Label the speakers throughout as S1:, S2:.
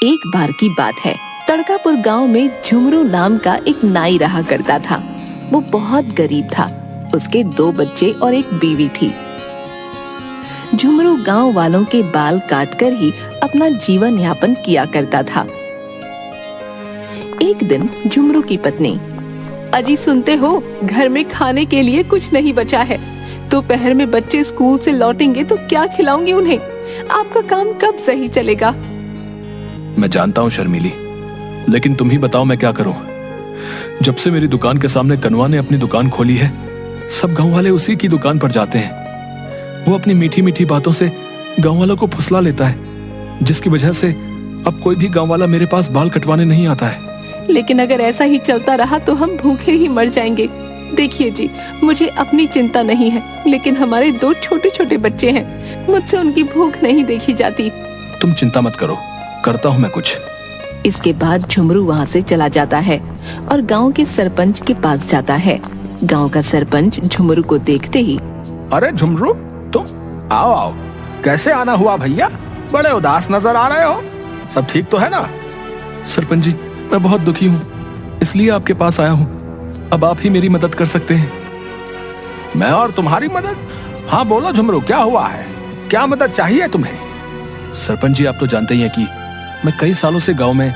S1: एक बार की बात है, तड़कापुर गांव में झुमरू नाम का एक नाई रहा करता था। वो बहुत गरीब था। उसके 2 बच्चे और एक बीवी थी। झुमरू गांव वालों के बाल काटकर ही अपना जीवन यापन किया करता था। एक दिन झुमरू की पत्नी, अजी सुनते हो, घर में खाने के लिए कुछ नहीं बचा है। दोपहर में बच्चे स्कूल से लौटेंगे तो क्या खिलाऊंगी उन्हें? आपका काम कब सही चलेगा?
S2: मैं जानता हूँ शर्मीली, लेकिन तुम ही बताओ मैं क्या करूं। जब से मेरी दुकान के सामने कनवा ने अपनी दुकान खोली है, सब गांव वाले उसी की दुकान पर जाते हैं। वो अपनी मीठी मीठी बातों से गांव वालों को फुसला लेता है, जिसकी वजह से अब कोई भी गांव वाला मेरे पास बाल कटवाने नहीं आता है।
S1: लेकिन अगर ऐसा ही चलता रहा तो हम भूखे ही मर जाएंगे। देखिए जी, मुझे अपनी चिंता नहीं है, लेकिन हमारे 2 छोटे छोटे बच्चे हैं। मुझसे उनकी भूख नहीं देखी जाती।
S2: तुम चिंता मत करो, करता हूँ मैं कुछ।
S1: इसके बाद झुमरू वहाँ से चला जाता है और गांव के सरपंच के पास जाता है। गांव का सरपंच झुमरू को देखते ही,
S3: अरे झुमरू, तुम आओ आओ, कैसे आना हुआ भैया? बड़े उदास नजर आ रहे हो। सब ठीक तो है ना?
S2: सरपंच जी, मैं बहुत दुखी हूँ, इसलिए आपके पास आया हूँ। अब आप ही मेरी मदद कर सकते हैं।
S3: मैं और तुम्हारी मदद? हाँ बोलो झुमरू, क्या हुआ है? क्या मदद चाहिए तुम्हें?
S2: सरपंच जी, आप तो जानते ही हैं कि मैं कई सालों से गांव में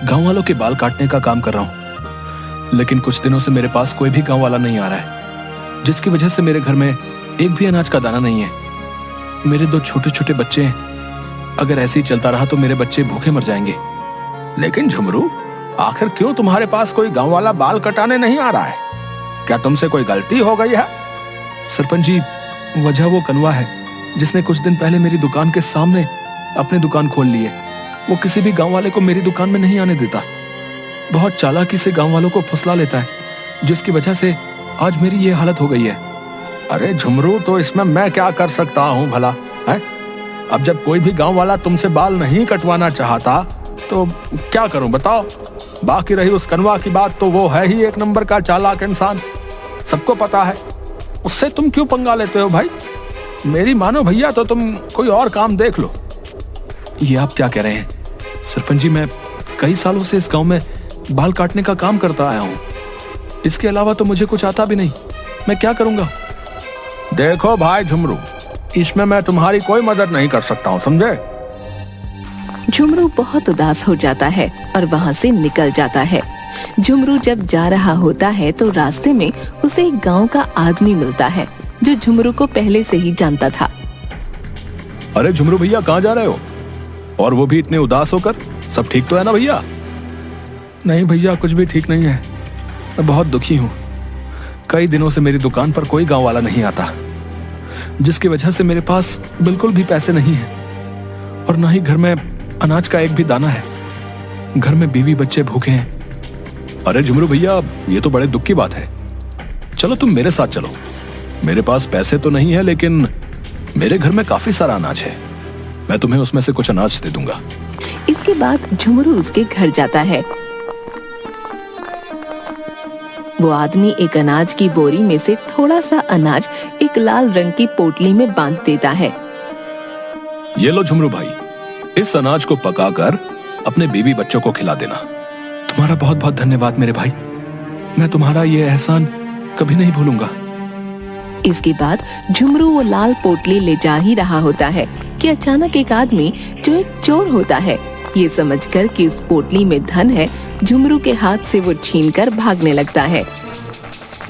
S2: गांव वालों के बाल काटने का काम कर रहा हूं, लेकिन कुछ दिनों से मेरे पास कोई भी गांव वाला नहीं आ रहा है, जिसकी वजह से मेरे घर में एक भी अनाज का दाना नहीं है। मेरे 2 छोटे छोटे बच्चे हैं। अगर ऐसे ही चलता रहा तो मेरे बच्चे भूखे मर जाएंगे।
S3: लेकिन झुमरू, आखिर क्यों तुम्हारे पास कोई गांव वाला बाल कटाने नहीं आ रहा है? क्या तुमसे कोई गलती हो गई है?
S2: सरपंच जी, वजह वो कनवा है जिसने कुछ दिन पहले मेरी दुकान के सामने अपनी दुकान खोल ली है। वो किसी भी गांव वाले को मेरी दुकान में नहीं आने देता। बहुत चालाकी से गांव वालों को फुसला लेता है, जिसकी वजह से आज मेरी ये हालत हो गई है।
S3: अरे झुमरू, तो इसमें मैं क्या कर सकता हूँ भला है? अब जब कोई भी गांव वाला तुमसे बाल नहीं कटवाना चाहता तो क्या करूं बताओ? बाकी रही उस कनवा की बात, तो वो है ही 1 नंबर का चालाक इंसान, सबको पता है। उससे तुम क्यों पंगा लेते हो भाई? मेरी मानो भैया तो तुम कोई और काम देख लो।
S2: ये आप क्या कह रहे हैं? सरपंच जी, मैं कई सालों से इस गांव में बाल काटने का काम करता आया हूँ। इसके अलावा तो मुझे कुछ आता भी नहीं। मैं क्या करूंगा?
S3: देखो भाई झुमरू, इसमें मैं तुम्हारी कोई मदद नहीं कर सकता हूँ, समझे?
S1: झुमरू बहुत उदास हो जाता है और वहाँ से निकल जाता है। झुमरू जब जा रहा होता है तो रास्ते में उसे एक गांव का आदमी मिलता है, जो झुमरू को पहले से ही जानता था।
S2: अरे झुमरू भैया, कहाँ जा रहे हो? और वो भी इतने उदास होकर? सब ठीक तो है ना भैया?
S3: नहीं भैया, कुछ भी ठीक नहीं है।
S2: मैं बहुत दुखी हूँ। कई दिनों से मेरी दुकान पर कोई गांव वाला नहीं आता, जिसकी वजह से मेरे पास बिल्कुल भी पैसे नहीं है और ना ही घर में अनाज का एक भी दाना है। घर में बीवी बच्चे भूखे हैं। अरे झुमरू भैया, ये तो बड़े दुख की बात है। चलो तुम मेरे साथ चलो। मेरे पास पैसे तो नहीं है, लेकिन मेरे घर में काफी सारा अनाज है। मैं तुम्हें उसमें से कुछ अनाज दे दूंगा।
S1: इसके बाद झुमरू उसके घर जाता है। वो आदमी एक अनाज की बोरी में से थोड़ा सा अनाज एक लाल रंग की पोटली में बांध देता है।
S2: ये लो झुमरू भाई, इस अनाज को पकाकर अपने बीवी बच्चों को खिला देना। तुम्हारा बहुत बहुत धन्यवाद मेरे भाई। मैं तुम्हारा ये एहसान कभी नहीं भूलूंगा।
S1: इसके बाद झुमरू वो लाल पोटली ले जा ही रहा होता है कि अचानक एक आदमी, जो एक चोर होता है, ये समझकर कि इस पोटली में धन है, झुमरू के हाथ से वो छीनकर भागने लगता है।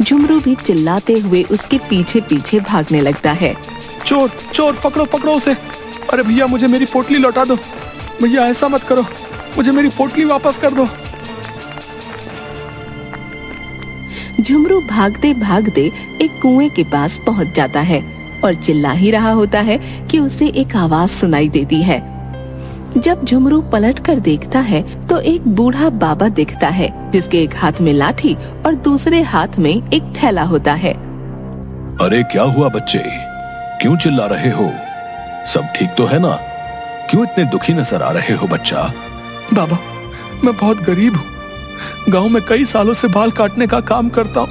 S1: झुमरू भी चिल्लाते हुए उसके पीछे पीछे भागने लगता है।
S2: चोर चोर, पकड़ो पकड़ो उसे। अरे भैया, मुझे मेरी पोटली लौटा दो। भैया ऐसा मत करो, मुझे मेरी पोटली वापस कर दो।
S1: झुमरू भागते भागते एक कुएं के पास पहुंच जाता है और चिल्ला ही रहा होता है कि उसे एक आवाज सुनाई देती है। जब झुमरू पलट कर देखता है तो एक बूढ़ा बाबा दिखता है, जिसके एक हाथ में लाठी और दूसरे हाथ में एक थैला होता है।
S2: अरे क्या हुआ बच्चे, क्यों चिल्ला रहे हो? सब ठीक तो है ना? क्यों इतने दुखी नजर आ रहे हो बच्चा? बाबा, मैं बहुत गरीब हूँ। गांव में कई सालों से बाल काटने का काम करता हूँ,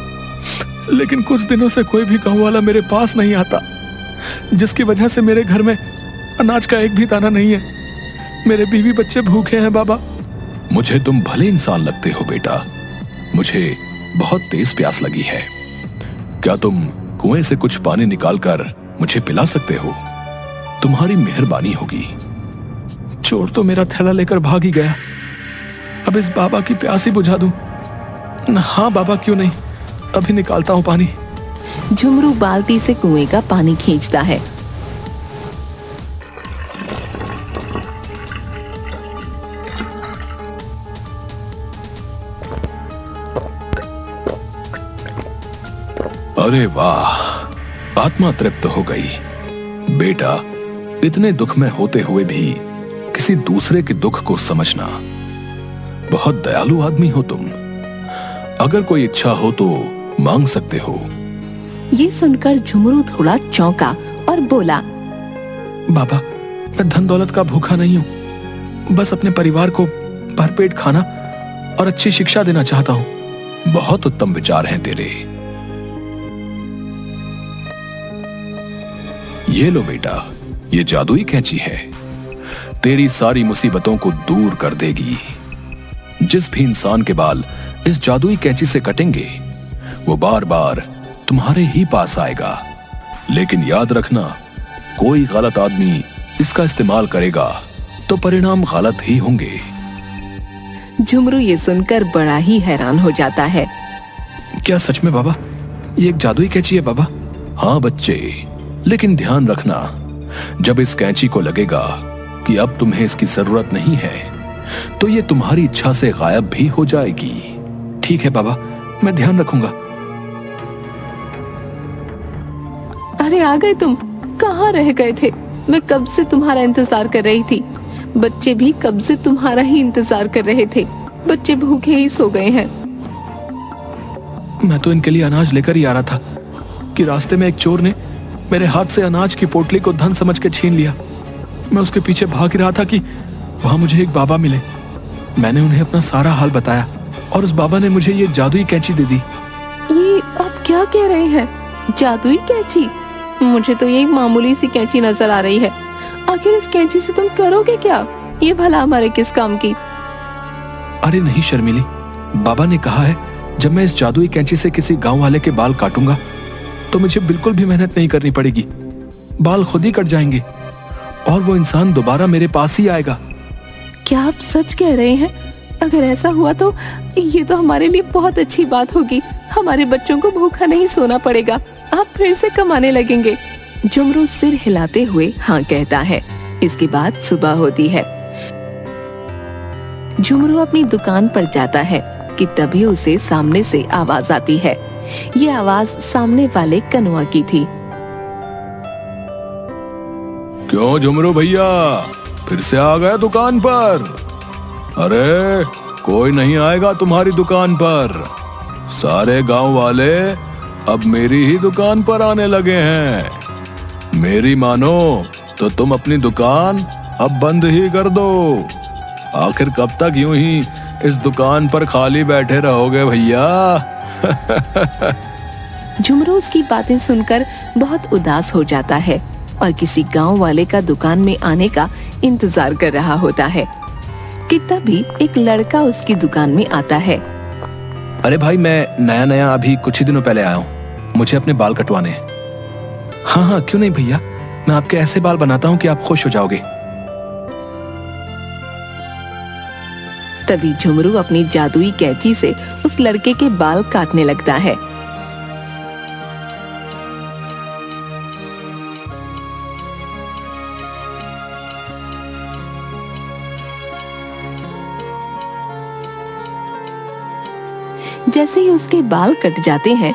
S2: लेकिन कुछ दिनों से कोई भी गांव वाला मेरे पास नहीं आता, जिसकी वजह से मेरे घर में अनाज का एक भी दाना नहीं है। मेरे बीवी बच्चे भूखे हैं बाबा।
S3: मुझे तुम भले इंसान लगते हो बेटा, मुझे बहुत तेज प्यास लगी है। क्या तुम कुएं से कुछ पानी निकालकर मुझे पिला सकते हो? तुम्हारी मेहरबानी होगी।
S2: चोर तो मेरा थैला लेकर भाग ही गया, अब इस बाबा की प्यास ही बुझा दूं। हाँ बाबा, क्यों नहीं, अभी निकालता हूं पानी।
S1: झुमरू बाल्टी से कुएं का पानी खींचता है।
S3: अरे वाह, आत्मा तृप्त हो गई। बेटा, इतने दुख में होते हुए भी किसी दूसरे के दुख को समझना, बहुत दयालु आदमी हो तुम। अगर कोई इच्छा हो तो मांग सकते हो।
S1: ये सुनकर झुमरू थोड़ा चौंका और बोला,
S2: बाबा, मैं धन दौलत का भूखा नहीं हूं, बस अपने परिवार को भरपेट खाना और अच्छी शिक्षा देना चाहता हूं।
S3: बहुत उत्तम विचार हैं तेरे। ये लो बेटा, ये जादुई कैंची है, तेरी सारी मुसीबतों को दूर कर देगी। जिस भी इंसान के बाल इस जादुई कैंची से कटेंगे, वो बार बार तुम्हारे ही पास आएगा। लेकिन याद रखना, कोई गलत आदमी इसका इस्तेमाल करेगा तो परिणाम गलत ही होंगे।
S1: झुमरू ये सुनकर बड़ा ही हैरान हो जाता है।
S2: क्या सच में बाबा, ये एक जादुई कैंची है बाबा?
S3: हाँ बच्चे, लेकिन ध्यान रखना, जब इस कैंची को लगेगा कि अब तुम्हें इसकी जरूरत नहीं है, तो ये तुम्हारी इच्छा से गायब भी हो जाएगी।
S2: ठीक है बाबा, मैं ध्यान रखूंगा।
S1: अरे आ गए तुम, कहाँ रह गए थे? मैं कब से तुम्हारा इंतजार कर रही थी। बच्चे भी कब से तुम्हारा ही इंतजार कर रहे थे। बच्चे भूखे ही सो गए हैं।
S2: मैं तो इनके लिए अनाज लेकर ही आ रहा था कि रास्ते में एक चोर ने मेरे हाथ से अनाज की पोटली को धन समझ के छीन लिया। मैं उसके पीछे भाग ही रहा था कि वहां मुझे एक बाबा मिले। मैंने उन्हें अपना सारा हाल बताया और उस बाबा ने मुझे ये जादुई कैंची दे दी।
S1: ये आप क्या कह रहे हैं? जादुई कैंची? मुझे तो ये मामूली सी कैंची नजर आ रही है। आखिर इस कैंची से तुम करोगे क्या? ये भला हमारे किस काम की?
S2: अरे नहीं शर्मिली, बाबा ने कहा है जब मैं इस जादुई कैंची से किसी गांव वाले के बाल काटूंगा तो मुझे बिल्कुल भी मेहनत नहीं करनी पड़ेगी। बाल खुद ही कट जाएंगे और वो इंसान दोबारा मेरे पास ही आएगा।
S1: क्या आप सच कह रहे हैं? अगर ऐसा हुआ तो ये तो हमारे लिए बहुत अच्छी बात होगी। हमारे बच्चों को भूखा नहीं सोना पड़ेगा। आप फिर से कमाने लगेंगे। झुमरू सिर हिलाते हुए हाँ कहता है। इसके बाद सुबह होती है। झुमरू अपनी दुकान पर जाता है कि तभी उसे सामने से आवाज आती है। ये आवाज सामने वाले कनुआ की थी।
S3: क्यों झुमरू भैया, फिर से आ गया दुकान पर? अरे कोई नहीं आएगा तुम्हारी दुकान पर। सारे गांव वाले अब मेरी ही दुकान पर आने लगे हैं। मेरी मानो तो तुम अपनी दुकान अब बंद ही कर दो। आखिर कब तक यूं ही इस दुकान पर खाली बैठे रहोगे भैया?
S1: झुमरू उसकी बातें सुनकर बहुत उदास हो जाता है और किसी गांव वाले का दुकान में आने का इंतजार कर रहा होता है कि तभी एक लड़का उसकी दुकान में आता है।
S2: अरे भाई, मैं नया नया अभी कुछ ही दिनों पहले आया हूँ, मुझे अपने बाल कटवाने हैं। हाँ हाँ, क्यों नहीं भैया, मैं आपके ऐसे बाल बनाता हूँ कि आप खुश हो जाओगे।
S1: तभी झुमरू अपनी जादुई कैंची से उस लड़के के बाल काटने लगता है। जैसे ही उसके बाल कट जाते हैं।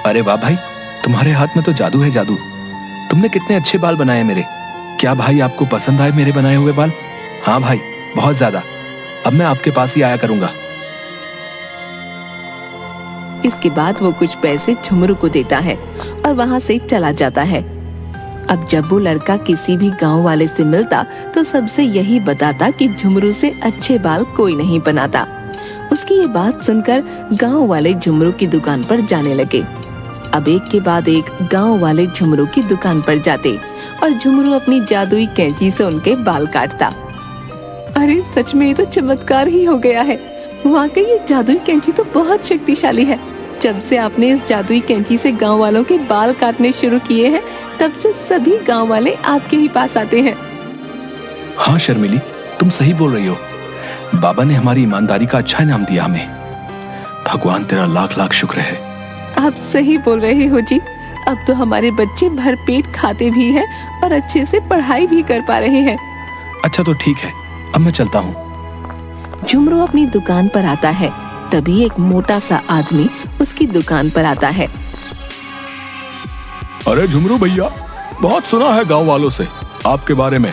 S2: अरे वाह भाई, तुम्हारे हाथ में तो जादू है जादू। तुमने कितने अच्छे बाल बनाए मेरे। क्या भाई आपको पसंद आए मेरे बनाए हुए बाल? हाँ भाई, बहुत ज्यादा। अब मैं आपके पास ही आया करूंगा।
S1: इसके बाद वो कुछ पैसे झुमरू को देता है और वहाँ से चला जाता है। अब जब वो लड़का किसी भी गांव वाले से मिलता तो सबसे यही बताता कि झुमरू से अच्छे बाल कोई नहीं बनाता। उसकी ये बात सुनकर गांव वाले झुमरू की दुकान पर जाने लगे। अब एक के बाद एक गांव वाले झुमरू की दुकान पर जाते और झुमरू अपनी जादुई कैंची से उनके बाल काटता। अरे सच में ये तो चमत्कार ही हो गया है। वाकई ये जादुई कैंची तो बहुत शक्तिशाली है। जब से आपने इस जादुई कैंची से गांव वालों के बाल काटने शुरू किए हैं, तब से सभी गांव वाले आपके ही पास आते हैं।
S2: हाँ शर्मिली, तुम सही बोल रही हो। बाबा ने हमारी ईमानदारी का अच्छा इनाम दिया हमें। भगवान तेरा लाख लाख शुक्र है।
S1: आप सही बोल रहे हो जी। अब तो हमारे बच्चे भरपेट खाते भी हैं और अच्छे से पढ़ाई भी कर पा रहे हैं।
S2: अच्छा तो ठीक है, अब मैं चलता हूँ।
S1: झुमरू अपनी दुकान पर आता है। तभी एक मोटा सा आदमी उसकी दुकान पर आता है।
S3: अरे झुमरू भैया, बहुत सुना है गांव वालों से आपके बारे में।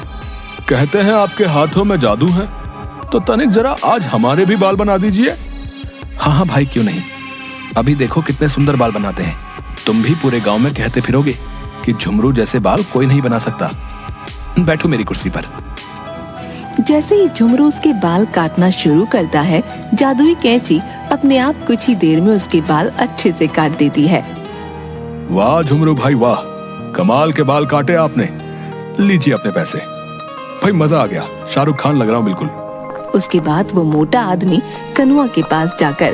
S3: कहते हैं आपके हाथों में जादू है, तो तनिक जरा आज हमारे भी बाल बना दीजिए।
S2: हाँ हाँ भाई, क्यों नहीं। अभी देखो कितने सुंदर बाल बनाते हैं। तुम भी पूरे गांव में कहते फिरोगे कि झुमरू जैसे बाल कोई नहीं बना सकता। बैठो मेरी कुर्सी पर।
S1: जैसे ही झुमरू उसके बाल काटना शुरू करता है, जादुई कैंची अपने आप कुछ ही देर में उसके बाल अच्छे से काट देती है।
S3: वाह झुमरू भाई वाह, कमाल के बाल काटे आपने। लीजिए अपने पैसे। भाई मजा आ गया, शाहरुख खान लग रहा हूँ बिल्कुल।
S1: उसके बाद वो मोटा आदमी कनुआ के पास जाकर,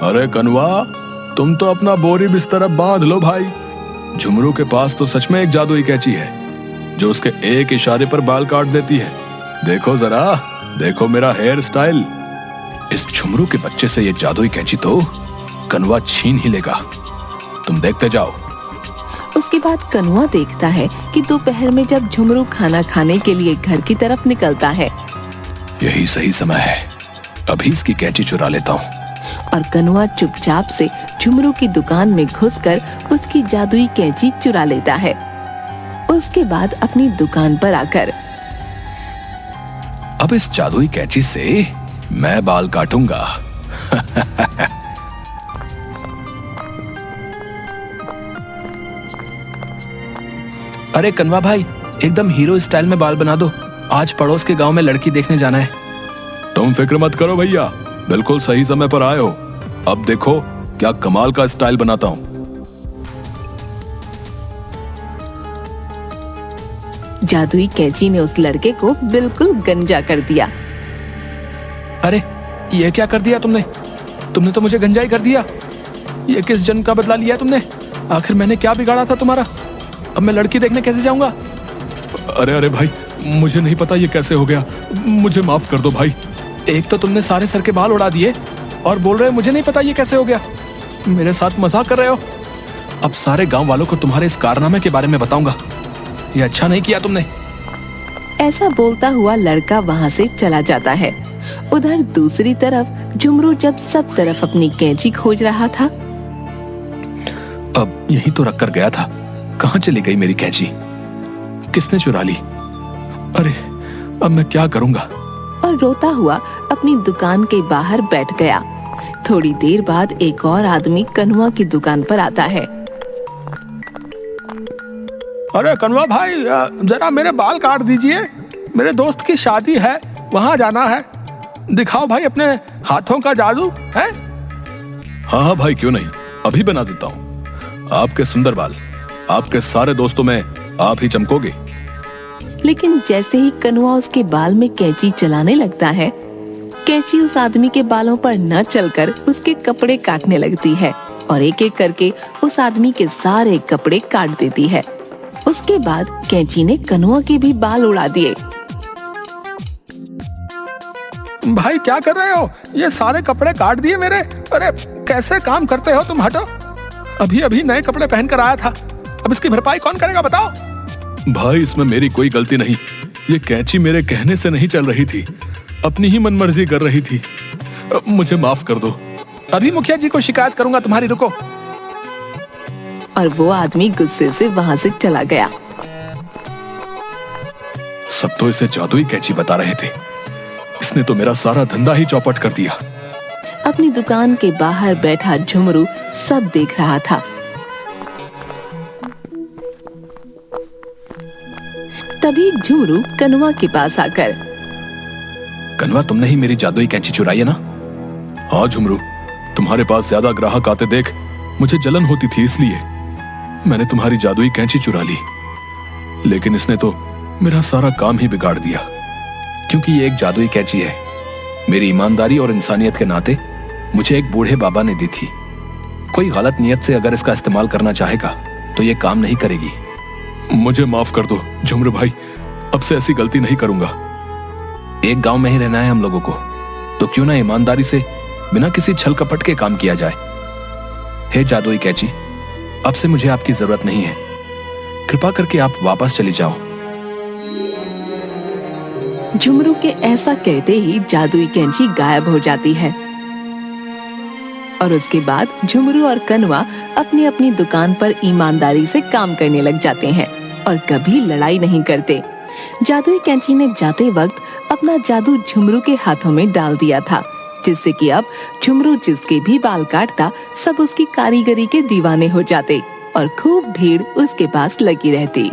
S3: अरे कनुआ, तुम तो अपना बोरी बिस्तर अब बांध लो भाई। झुमरू के पास तो सच में एक जादुई कैंची है जो उसके एक इशारे पर बाल काट देती है। देखो जरा, देखो मेरा हेयर स्टाइल।
S2: इस झुमरू के बच्चे से ये जादुई कैंची तो कनुआ छीन ही लेगा। तुम देखते जाओ।
S1: उसके बाद कनुआ देखता है कि दोपहर में जब झुमरू खाना खाने के लिए घर की तरफ निकलता है,
S2: यही सही समय है। अभी इसकी कैंची चुरा लेता हूँ।
S1: और कनुआ चुपचाप से झुमरू की दुकान में घुसकर उसकी जादुई कैंची चुरा लेता है। उसके बाद अपनी दुकान पर आकर,
S2: अब इस जादुई कैंची से मैं बाल काटूंगा। अरे कनवा भाई, एकदम हीरो स्टाइल में बाल बना दो। आज पड़ोस के गांव में लड़की देखने जाना है।
S3: तुम फिक्र मत करो भैया, बिल्कुल सही समय पर आए हो। अब देखो क्या कमाल का स्टाइल बनाता हूँ।
S1: जादुई कैंची ने उस लड़के को बिल्कुल गंजा कर दिया।
S2: अरे ये क्या कर दिया तुमने? तुमने तो मुझे गंजा ही कर दिया। ये किस जन्म का बदला लिया तुमने? आखिर मैंने क्या बिगाड़ा था तुम्हारा? अब मैं लड़की देखने कैसे जाऊंगा?
S3: अरे अरे भाई, मुझे नहीं पता ये कैसे हो गया। मुझे माफ कर दो भाई।
S2: एक तो तुमने सारे सर के बाल उड़ा दिए और बोल रहे हो मुझे नहीं पता ये कैसे हो गया। मेरे साथ मजाक कर रहे हो। अब सारे गांव वालों को तुम्हारे इस कारनामे के बारे में बताऊंगा। ये अच्छा नहीं किया तुमने।
S1: ऐसा बोलता हुआ लड़का वहाँ से चला जाता है। उधर दूसरी तरफ झुमरू जब सब तरफ अपनी कैंची खोज रहा था।
S2: अब यही तो रख कर गया था। कहाँ चली गई मेरी कैंची? किसने चुरा ली? अरे अब मैं क्या करूंगा?
S1: और रोता हुआ अपनी दुकान के बाहर बैठ गया। थोड़ी देर बाद एक और आदमी कनुआ की दुकान पर आता है।
S3: अरे कनवा भाई, जरा मेरे बाल काट दीजिए। मेरे दोस्त की शादी है, वहां जाना है। दिखाओ भाई अपने हाथों का जादू है। हाँ हाँ भाई, क्यों नहीं, अभी बना देता हूँ। आपके सुंदर बाल, आपके सारे दोस्तों में आप ही चमकोगे।
S1: लेकिन जैसे ही कनुआ उसके बाल में कैंची चलाने लगता है, कैंची उस आदमी के बालों पर न चलकर उसके कपड़े काटने लगती है और एक एक करके उस आदमी के सारे कपड़े काट देती है। उसके बाद कैंची ने कनुआ के भी बाल उड़ा दिए।
S3: भाई क्या कर रहे हो? ये सारे कपड़े काट दिए मेरे। अरे कैसे काम करते हो तुम? हटो। अभी अभी नए कपड़े पहन कर आया था। अब इसकी भरपाई कौन करेगा बताओ? भाई इसमें मेरी कोई गलती नहीं। ये कैंची मेरे कहने से नहीं चल रही थी, अपनी ही मनमर्जी कर रही थी। मुझे माफ कर दो।
S2: अभी मुखिया जी को शिकायत करूंगा तुम्हारी। रुको।
S1: और वो आदमी गुस्से से वहाँ से चला गया।
S3: सब तो इसे जादुई कैंची बता रहे थे। इसने तो मेरा सारा धंधा ही चौपट कर दिया।
S1: अपनी दुकान के बाहर बैठा झुमरू सब देख रहा था। तभी झुमरू कनुआ के पास आकर,
S2: कनुआ तुमने ही मेरी जादुई कैंची चुराई है ना?
S3: हाँ झुमरू, तुम्हारे पास ज्यादा ग्राहक आते देख मुझे जलन होती थी, इसलिए।
S2: मैंने तुम्हारी जादुई कैंची चुरा ली, लेकिन इसने तो मेरा सारा काम ही बिगाड़ दिया। क्योंकि ये एक जादुई कैंची है, मेरी ईमानदारी और इंसानियत के नाते मुझे एक बूढ़े बाबा ने दी थी। कोई गलत नियत से अगर इसका इस्तेमाल करना चाहेगा तो ये काम नहीं करेगी। मुझे माफ कर दो झुमरू भाई, अब से ऐसी गलती नहीं करूंगा। एक गांव में ही रहना है हम लोगों को, तो क्यों ना ईमानदारी से बिना किसी छल कपट के काम किया जाए। हे जादुई कैंची, अब से मुझे आपकी जरूरत नहीं है, कृपा करके आप वापस चली जाओ।
S1: झुमरू के ऐसा कहते ही जादुई कैंची गायब हो जाती है और उसके बाद झुमरू और कनवा अपनी अपनी दुकान पर ईमानदारी से काम करने लग जाते हैं और कभी लड़ाई नहीं करते। जादुई कैंची ने जाते वक्त अपना जादू झुमरू के हाथों में डाल दिया था, जिससे कि अब झुमरू जिसके भी बाल काटता सब उसकी कारीगरी के दीवाने हो जाते और खूब भीड़ उसके पास लगी रहती।